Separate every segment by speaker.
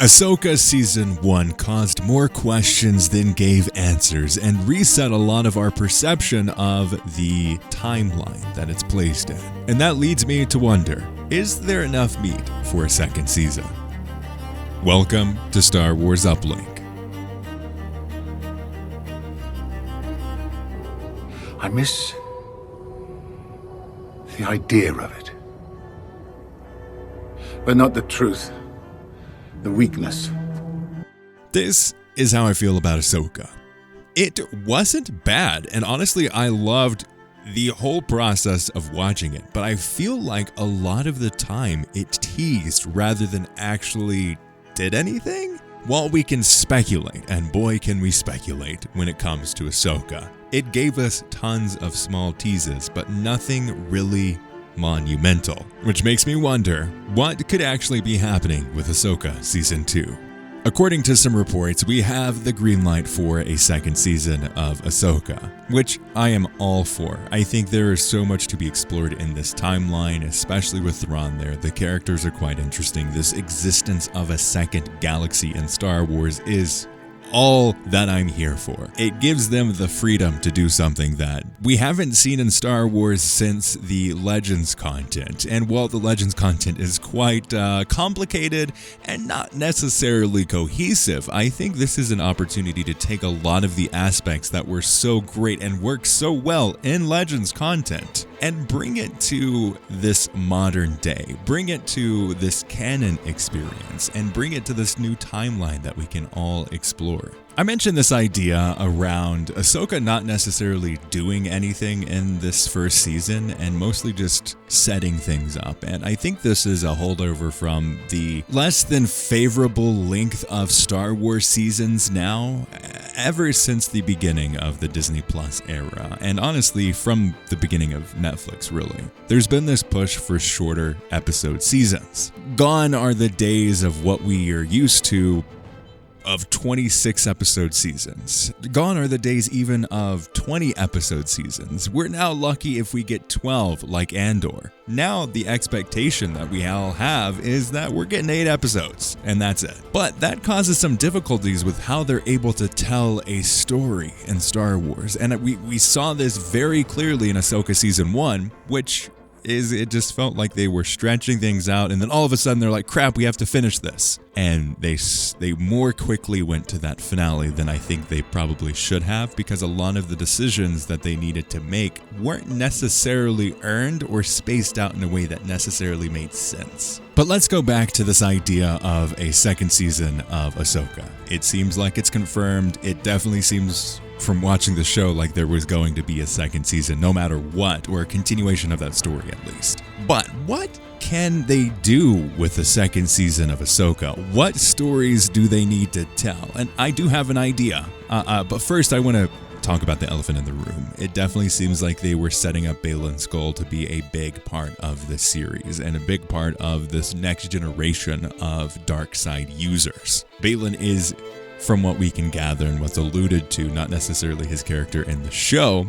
Speaker 1: Ahsoka Season 1 caused more questions than gave answers and reset a lot of our perception of the timeline that it's placed in. And that leads me to wonder, is there enough meat for a second season? Welcome to Star Wars Uplink.
Speaker 2: I miss the idea of it, but not the truth. The weakness.
Speaker 1: This is how I feel about Ahsoka. It wasn't bad, and honestly, I loved the whole process of watching it, but I feel like a lot of the time it teased rather than actually did anything. While we can speculate, and boy can we speculate when it comes to Ahsoka, it gave us tons of small teases, but nothing really monumental, which makes me wonder what could actually be happening with Ahsoka Season 2. According to some reports, we have the green light for a second season of Ahsoka, which I am all for. I think there is so much to be explored in this timeline, especially with Thrawn there. The characters are quite interesting. This existence of a second galaxy in Star Wars is all that I'm here for. It gives them the freedom to do something that we haven't seen in Star Wars since the Legends content. And while the Legends content is quite complicated and not necessarily cohesive, I think this is an opportunity to take a lot of the aspects that were so great and work so well in Legends content and bring it to this modern day, bring it to this canon experience, and bring it to this new timeline that we can all explore. I mentioned this idea around Ahsoka not necessarily doing anything in this first season and mostly just setting things up. And I think this is a holdover from the less than favorable length of Star Wars seasons now, ever since the beginning of the Disney Plus era. And honestly, from the beginning of Netflix, really. There's been this push for shorter episode seasons. Gone are the days of what we are used to of 26 episode seasons. Gone are the days even of 20 episode seasons. We're now lucky if we get 12 like Andor. Now the expectation that we all have is that we're getting 8 episodes and that's it. But that causes some difficulties with how they're able to tell a story in Star Wars. And we saw this very clearly in Ahsoka Season 1, which is it just felt like they were stretching things out, and then all of a sudden they're like, crap, we have to finish this. And they more quickly went to that finale than I think they probably should have, because a lot of the decisions that they needed to make weren't necessarily earned or spaced out in a way that necessarily made sense. But let's go back to this idea of a second season of Ahsoka. It seems like it's confirmed. It definitely seems from watching the show like there was going to be a second season no matter what, or a continuation of that story at least. But what can they do with the second season of Ahsoka? What stories do they need to tell? And I do have an idea, but first I want to talk about the elephant in the room. It definitely seems like they were setting up Baylan Skoll to be a big part of this series and a big part of this next generation of dark side users. Baylan is, from what we can gather and what's alluded to, not necessarily his character in the show,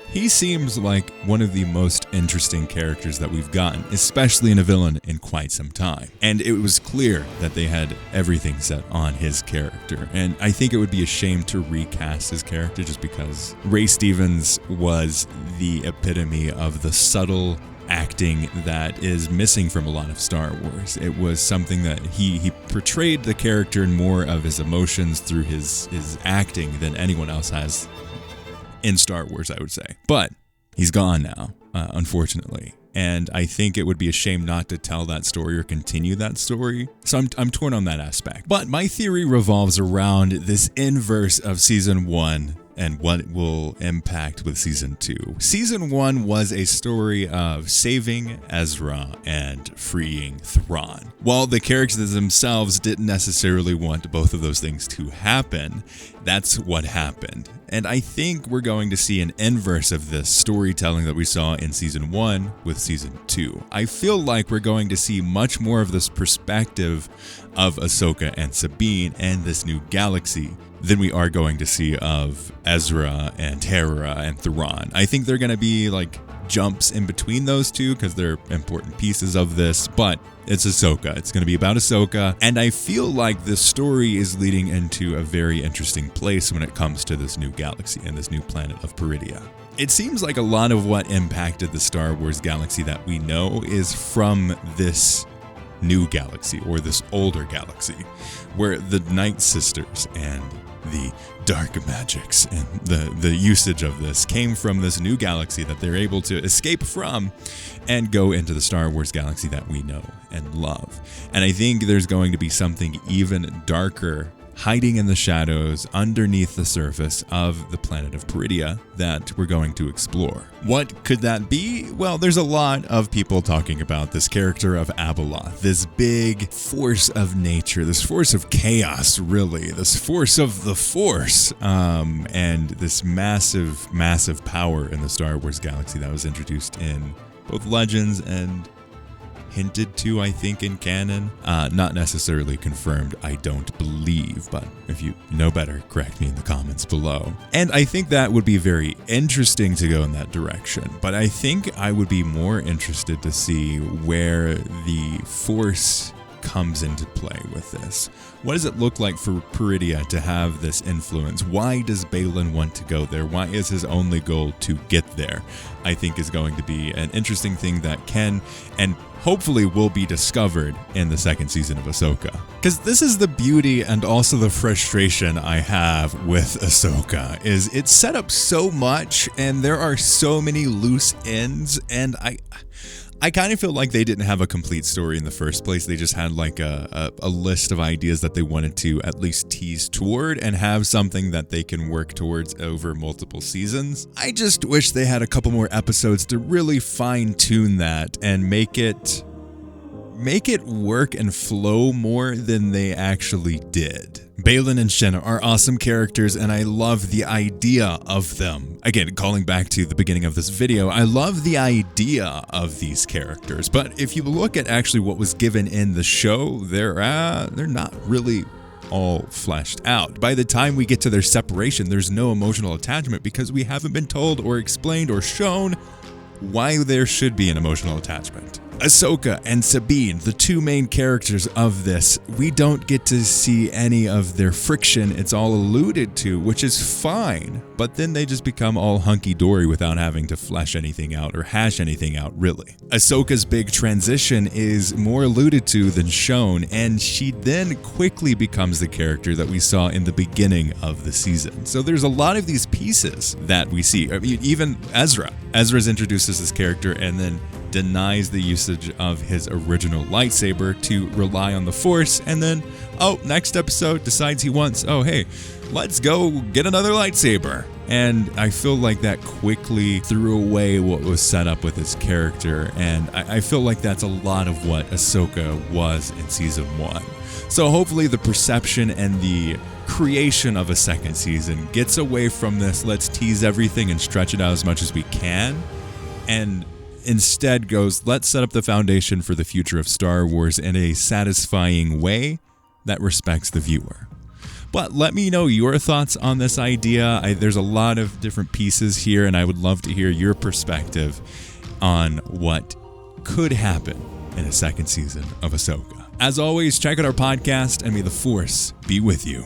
Speaker 1: he seems like one of the most interesting characters that we've gotten, especially in a villain, in quite some time. And it was clear that they had everything set on his character. And I think it would be a shame to recast his character just because Ray Stevens was the epitome of the subtle acting that is missing from a lot of Star Wars. It was something that he portrayed the character in more of his emotions through his acting than anyone else has in Star Wars, I would say. But he's gone now, unfortunately. And I think it would be a shame not to tell that story or continue that story. So I'm torn on that aspect. But my theory revolves around this inverse of Season 1 and what it will impact with Season 2. Season 1 was a story of saving Ezra and freeing Thrawn. While the characters themselves didn't necessarily want both of those things to happen, that's what happened. And I think we're going to see an inverse of this storytelling that we saw in Season 1 with Season 2. I feel like we're going to see much more of this perspective of Ahsoka and Sabine and this new galaxy than we are going to see of Ezra and Hera and Thrawn. I think they're going to be like jumps in between those two because they're important pieces of this, but it's Ahsoka. It's going to be about Ahsoka, and I feel like this story is leading into a very interesting place when it comes to this new galaxy and this new planet of Peridea. It seems like a lot of what impacted the Star Wars galaxy that we know is from this new galaxy, or this older galaxy, where the Night Sisters and the dark magics and the usage of this came from this new galaxy that they're able to escape from and go into the Star Wars galaxy that we know and love. And I think there's going to be something even darker hiding in the shadows underneath the surface of the planet of Peridea that we're going to explore. What could that be? Well, there's a lot of people talking about this character of Abeloth, this big force of nature, this force of chaos, really, this force of the Force, and this massive, massive power in the Star Wars galaxy that was introduced in both Legends and hinted to, I think, in canon. Not necessarily confirmed, I don't believe, but if you know better, correct me in the comments below. And I think that would be very interesting to go in that direction, but I think I would be more interested to see where the Force comes into play with this. What does it look like for Peridea to have this influence? Why does Baylan want to go there? Why is his only goal to get there? I think is going to be an interesting thing that can and hopefully will be discovered in the second season of Ahsoka. Because this is the beauty and also the frustration I have with Ahsoka, is it's set up so much and there are so many loose ends, and I kind of feel like they didn't have a complete story in the first place. They just had like a list of ideas that they wanted to at least tease toward and have something that they can work towards over multiple seasons. I just wish they had a couple more episodes to really fine tune that and make it work and flow more than they actually did. Baylan and Shenna are awesome characters, and I love the idea of them. Again, calling back to the beginning of this video, I love the idea of these characters, but if you look at actually what was given in the show, they're not really all fleshed out. By the time we get to their separation, there's no emotional attachment because we haven't been told or explained or shown why there should be an emotional attachment. Ahsoka and Sabine, the two main characters of this, we don't get to see any of their friction. It's all alluded to, which is fine, but then they just become all hunky-dory without having to flesh anything out or hash anything out, really. Ahsoka's big transition is more alluded to than shown, and she then quickly becomes the character that we saw in the beginning of the season. So there's a lot of these pieces that we see. I mean, even Ezra's introduced as this character and then denies the usage of his original lightsaber to rely on the Force, and then, next episode decides he wants, hey, let's go get another lightsaber. And I feel like that quickly threw away what was set up with his character, and I feel like that's a lot of what Ahsoka was in season 1. So hopefully the perception and the creation of a second season gets away from this, let's tease everything and stretch it out as much as we can, and instead goes, let's set up the foundation for the future of Star Wars in a satisfying way that respects the viewer. But let me know your thoughts on this idea. There's a lot of different pieces here, and I would love to hear your perspective on what could happen in a second season of Ahsoka. As always, check out our podcast, and may the Force be with you.